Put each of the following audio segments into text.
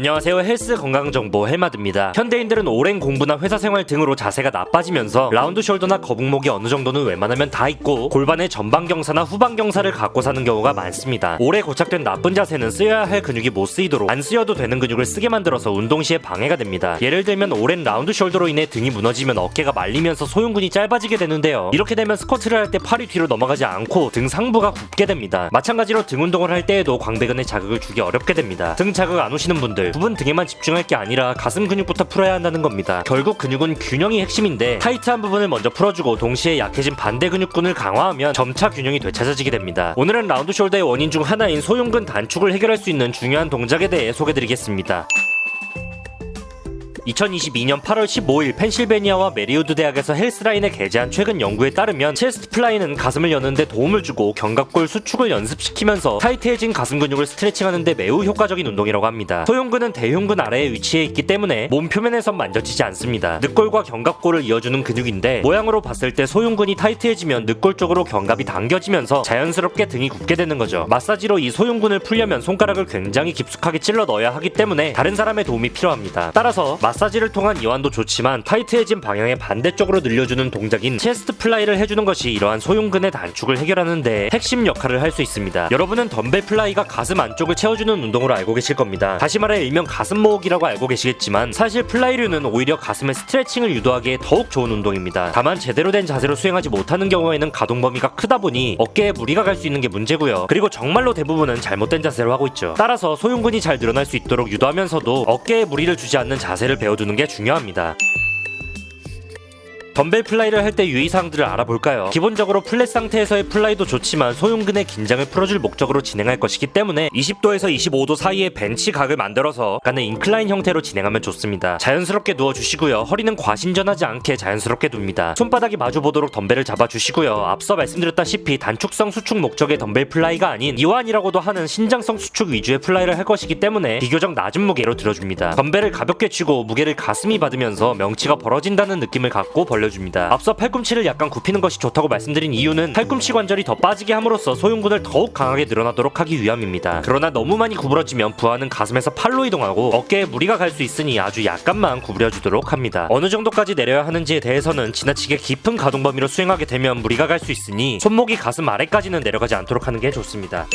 안녕하세요. 헬스 건강정보 헬마드입니다. 현대인들은 오랜 공부나 회사 생활 등으로 자세가 나빠지면서 라운드 숄더나 거북목이 어느 정도는 웬만하면 다 있고 골반의 전방경사나 후방경사를 갖고 사는 경우가 많습니다. 오래 고착된 나쁜 자세는 쓰여야 할 근육이 못 쓰이도록 안 쓰여도 되는 근육을 쓰게 만들어서 운동 시에 방해가 됩니다. 예를 들면 오랜 라운드 숄더로 인해 등이 무너지면 어깨가 말리면서 소흉근이 짧아지게 되는데요. 이렇게 되면 스쿼트를 할 때 팔이 뒤로 넘어가지 않고 등 상부가 굽게 됩니다. 마찬가지로 등 운동을 할 때에도 광배근에 자극을 주기 어렵게 됩니다. 등 자극 안 오시는 분들 부분 등에만 집중할 게 아니라 가슴 근육부터 풀어야 한다는 겁니다. 결국 근육은 균형이 핵심인데 타이트한 부분을 먼저 풀어주고 동시에 약해진 반대 근육군을 강화하면 점차 균형이 되찾아지게 됩니다. 오늘은 라운드 숄더의 원인 중 하나인 소흉근 단축을 해결할 수 있는 중요한 동작에 대해 소개드리겠습니다. 2022년 8월 15일 펜실베니아와 메리우드 대학에서 헬스라인에 게재한 최근 연구에 따르면 체스트 플라이는 가슴을 여는 데 도움을 주고 견갑골 수축을 연습시키면서 타이트해진 가슴 근육을 스트레칭하는 데 매우 효과적인 운동이라고 합니다. 소흉근은 대흉근 아래에 위치해 있기 때문에 몸 표면에선 만져지지 않습니다. 늑골과 견갑골을 이어주는 근육인데 모양으로 봤을 때 소흉근이 타이트해지면 늑골 쪽으로 견갑이 당겨지면서 자연스럽게 등이 굽게 되는 거죠. 마사지로 이 소흉근을 풀려면 손가락을 굉장히 깊숙하게 찔러 넣어야 하기 때문에 다른 사람의 도움이 필요합니다. 따라서 마사지를 통한 이완도 좋지만 타이트해진 방향의 반대쪽으로 늘려주는 동작인 체스트 플라이를 해주는 것이 이러한 소흉근의 단축을 해결하는 데 핵심 역할을 할 수 있습니다. 여러분은 덤벨 플라이가 가슴 안쪽을 채워주는 운동으로 알고 계실 겁니다. 다시 말해 일명 가슴 모으기라고 알고 계시겠지만 사실 플라이류는 오히려 가슴의 스트레칭을 유도하기에 더욱 좋은 운동입니다. 다만 제대로 된 자세로 수행하지 못하는 경우에는 가동 범위가 크다 보니 어깨에 무리가 갈 수 있는 게 문제고요. 그리고 정말로 대부분은 잘못된 자세로 하고 있죠. 따라서 소흉근이 잘 늘어날 수 있도록 유도하면서도 어깨에 무리를 주지 않는 자세를 배워두는 게 중요합니다. 덤벨 플라이를 할 때 유의사항들을 알아볼까요? 기본적으로 플랫 상태에서의 플라이도 좋지만 소흉근의 긴장을 풀어줄 목적으로 진행할 것이기 때문에 20도에서 25도 사이의 벤치 각을 만들어서 약간의 인클라인 형태로 진행하면 좋습니다. 자연스럽게 누워주시고요. 허리는 과신전하지 않게 자연스럽게 둡니다. 손바닥이 마주보도록 덤벨을 잡아주시고요. 앞서 말씀드렸다시피 단축성 수축 목적의 덤벨 플라이가 아닌 이완이라고도 하는 신장성 수축 위주의 플라이를 할 것이기 때문에 비교적 낮은 무게로 들어줍니다. 덤벨을 가볍게 쥐고 무게를 가슴이 받으면서 명치가 벌어진다는 느낌을 갖고 벌려줍니다. 앞서 팔꿈치를 약간 굽히는 것이 좋다고 말씀드린 이유는 팔꿈치 관절이 더 빠지게 함으로써 소흉근을 더욱 강하게 늘어나도록 하기 위함입니다. 그러나 너무 많이 구부러지면 부하는 가슴에서 팔로 이동하고 어깨에 무리가 갈 수 있으니 아주 약간만 구부려주도록 합니다. 어느 정도까지 내려야 하는지에 대해서는 지나치게 깊은 가동 범위로 수행하게 되면 무리가 갈 수 있으니 손목이 가슴 아래까지는 내려가지 않도록 하는 게 좋습니다.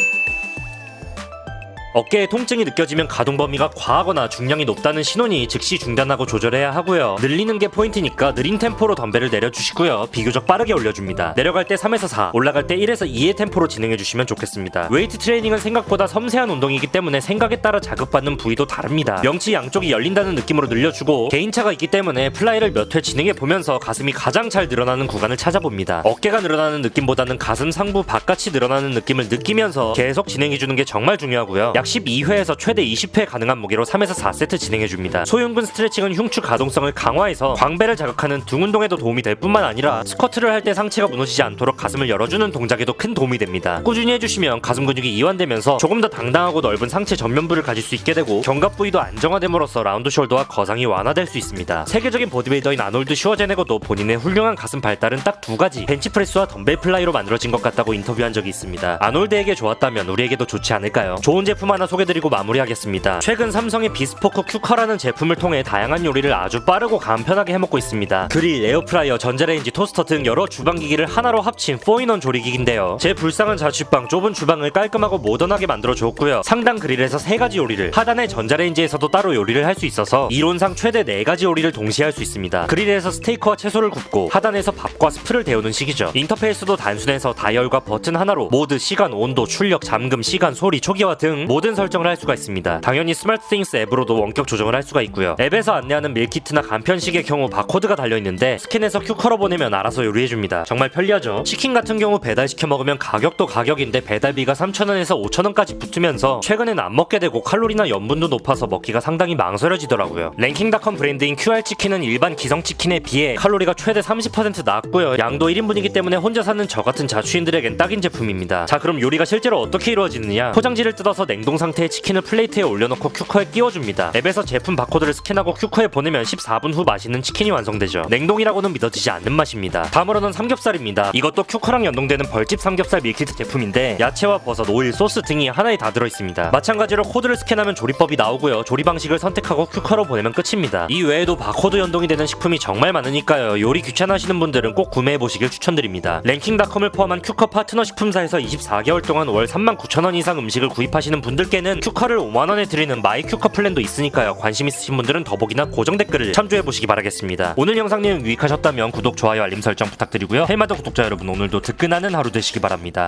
어깨에 통증이 느껴지면 가동 범위가 과하거나 중량이 높다는 신호니 즉시 중단하고 조절해야 하고요. 늘리는 게 포인트니까 느린 템포로 덤벨을 내려주시고요. 비교적 빠르게 올려줍니다. 내려갈 때 3에서 4, 올라갈 때 1에서 2의 템포로 진행해주시면 좋겠습니다. 웨이트 트레이닝은 생각보다 섬세한 운동이기 때문에 생각에 따라 자극받는 부위도 다릅니다. 명치 양쪽이 열린다는 느낌으로 늘려주고 개인차가 있기 때문에 플라이를 몇 회 진행해보면서 가슴이 가장 잘 늘어나는 구간을 찾아봅니다. 어깨가 늘어나는 느낌보다는 가슴 상부 바깥이 늘어나는 느낌을 느끼면서 계속 진행해주는 게 정말 중요하고요. 약 12회에서 최대 20회 가능한 무게로 3에서 4세트 진행해줍니다. 소흉근 스트레칭은 흉추 가동성을 강화해서 광배를 자극하는 등 운동에도 도움이 될 뿐만 아니라 스쿼트를 할 때 상체가 무너지지 않도록 가슴을 열어주는 동작에도 큰 도움이 됩니다. 꾸준히 해주시면 가슴 근육이 이완되면서 조금 더 당당하고 넓은 상체 전면부를 가질 수 있게 되고 견갑 부위도 안정화됨으로써 라운드 숄더와 거상이 완화될 수 있습니다. 세계적인 보디빌더인 아놀드 슈워제네거도 본인의 훌륭한 가슴 발달은 딱 두 가지 벤치프레스와 덤벨 플라이로 만들어진 것 같다고 인터뷰한 적이 있습니다. 아놀드에게 좋았다면 우리에게도 좋지 않을까요? 좋은 제품 하나 소개드리고 마무리하겠습니다. 최근 삼성의 비스포크 큐커라는 제품을 통해 다양한 요리를 아주 빠르고 간편하게 해먹고 있습니다. 그릴, 에어프라이어, 전자레인지, 토스터 등 여러 주방기기를 하나로 합친 4인원 조리기기인데요. 제 불쌍한 자취방 좁은 주방을 깔끔하고 모던하게 만들어주었고요. 상단 그릴에서 3가지 요리를, 하단의 전자레인지에서도 따로 요리를 할 수 있어서 이론상 최대 4가지 요리를 동시에 할 수 있습니다. 그릴에서 스테이크와 채소를 굽고 하단에서 밥과 스프를 데우는 식이죠. 인터페이스도 단순해서 다이얼과 버튼 하나로 모드, 시간, 온도, 출력, 잠금, 시간, 소리, 초기화 등 모든 설정을 할 수가 있습니다. 당연히 스마트띵스 앱으로도 원격 조정을 할 수가 있고요. 앱에서 안내하는 밀키트나 간편식의 경우 바코드가 달려있는데 스캔해서 큐커로 보내면 알아서 요리해줍니다. 정말 편리하죠. 치킨 같은 경우 배달시켜 먹으면 가격도 가격인데 배달비가 3,000원에서 5,000원까지 붙으면서 최근엔 안 먹게 되고 칼로리나 염분도 높아서 먹기가 상당히 망설여지더라고요. 랭킹닷컴 브랜드인 QR치킨은 일반 기성치킨에 비해 칼로리가 최대 30% 낮고요. 양도 1인분이기 때문에 혼자 사는 저 같은 자취인들에겐 딱인 제품입니다. 자, 그럼 요리가 실제로 어떻게 이루어지느냐? 포장지를 뜯어서 냉동 냉동 상태의 치킨을 플레이트에 올려놓고 큐커에 끼워줍니다. 앱에서 제품 바코드를 스캔하고 큐커에 보내면 14분 후 맛있는 치킨이 완성되죠. 냉동이라고는 믿어지지 않는 맛입니다. 다음으로는 삼겹살입니다. 이것도 큐커랑 연동되는 벌집 삼겹살 밀키트 제품인데 야채와 버섯, 오일, 소스 등이 하나에 다 들어있습니다. 마찬가지로 코드를 스캔하면 조리법이 나오고요. 조리 방식을 선택하고 큐커로 보내면 끝입니다. 이 외에도 바코드 연동이 되는 식품이 정말 많으니까요. 요리 귀찮아하시는 분들은 꼭 구매해보시길 추천드립니다. 랭킹닷컴을 포함한 큐커 파트너 식품사에서 24개월 동안 월 39,000원 이상 음식을 구입하시는 분들께는 큐커를 5만원에 드리는 마이 큐커 플랜도 있으니까요. 관심 있으신 분들은 더보기나 고정 댓글을 참조해보시기 바라겠습니다. 오늘 영상 내용 유익하셨다면 구독, 좋아요, 알림 설정 부탁드리고요. 헬마더 구독자 여러분, 오늘도 든든한 하루 되시기 바랍니다.